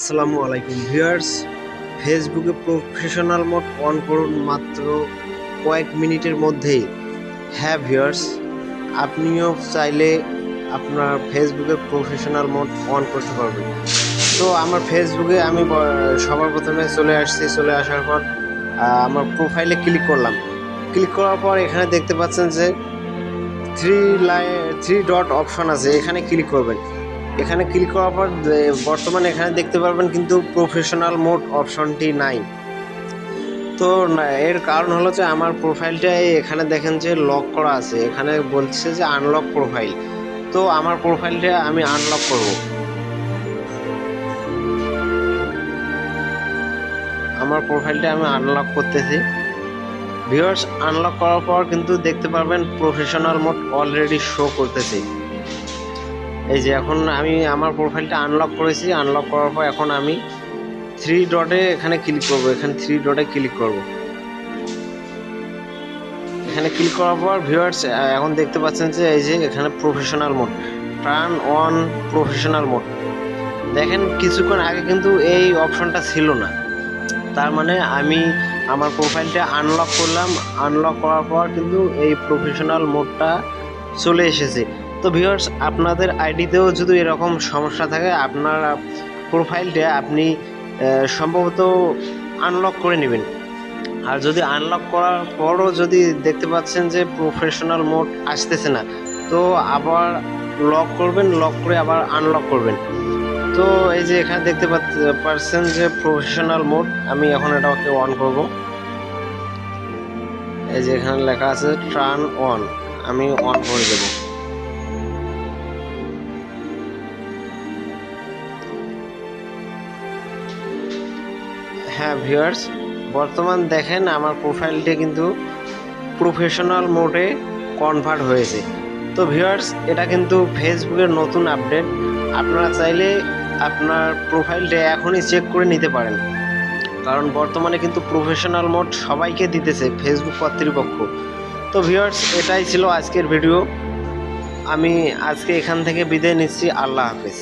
আসসালামু আলাইকুম ভিউয়ার্স। ফেসবুকে প্রফেশনাল মোড অন করুন মাত্র কয়েক মিনিটের মধ্যেই। হ্যাঁ ভিউয়ার্স, আপনিও চাইলে আপনার ফেসবুকে প্রফেশনাল মোড অন করতে পারবেন। তো আমার ফেসবুকে আমি সবার প্রথমে চলে আসার পর আমার প্রোফাইলে ক্লিক করলাম। ক্লিক করার পর এখানে দেখতে পাচ্ছেন যে থ্রি ডট অপশন আছে, এখানে ক্লিক করবেন। এখানে ক্লিক করার পর বর্তমানে এখানে দেখতে পারবেন কিন্তু প্রফেশনাল মোড অপশনটি নাই। তো এর কারণ হলো যে আমার প্রোফাইলটাই এখানে দেখেন যে লক করা আছে, এখানে বলছে যে আনলক প্রোফাইল। তো আমার প্রোফাইলটা আমি আনলক করব। আমার প্রোফাইলটা আমি আনলক করতেছি। ভিউয়ার্স, আনলক করার পর কিন্তু দেখতে পারবেন প্রফেশনাল মোড অলরেডি শো করতেছে। এই যে এখন আমি আমার প্রোফাইলটা আনলক করেছি। আনলক করার পর এখন আমি থ্রি ডটে এখানে ক্লিক করব। এখানে থ্রি ডটে ক্লিক করব। এখানে ক্লিক করার পর ভিউয়ার্স এখন দেখতে পাচ্ছেন যে এই যে এখানে professional mode, turn on professional mode. দেখেন কিছুক্ষণ আগে কিন্তু এই অপশনটা ছিল না। তার মানে আমি আমার প্রোফাইলটা আনলক করলাম। আনলক করার পর কিন্তু এই প্রফেশনাল মোডটা চলে এসেছে। তো ভিউয়ার্স, আপনাদের আইডিতেও যদি এরকম সমস্যা থাকে, আপনার প্রোফাইলটা আপনি সম্ভবত আনলক করে নেবেন। আর যদি আনলক করার পরও যদি দেখতে পাচ্ছেন যে প্রফেশনাল মোড আসতেছে না, তো আবার লক করবেন, লক করে আবার আনলক করবেন। তো এই যে এখানে দেখতে পাচ্ছেন যে প্রফেশনাল মোড, আমি এখন এটাকে অন করব। এই যে এখানে লেখা আছে টার্ন অন, আমি অন করে দেব। হ্যাঁ ভিউয়ার্স, বর্তমান দেখেন আমার প্রোফাইলটা কিন্তু প্রফেশনাল মোডে কনভার্ট হয়েছে। তো ভিউয়ার্স, এটা কিন্তু ফেসবুকের নতুন আপডেট। আপনারা চাইলে আপনার প্রোফাইলটা এখনই চেক করে নিতে পারেন, কারণ বর্তমানে কিন্তু প্রফেশনাল মোড সবাইকে দিতেছে ফেসবুক কর্তৃপক্ষ। তো ভিউয়ার্স, এটাই ছিল আজকের ভিডিও। আমি আজকে এখান থেকে বিদায় নিচ্ছি। আল্লাহ হাফেজ।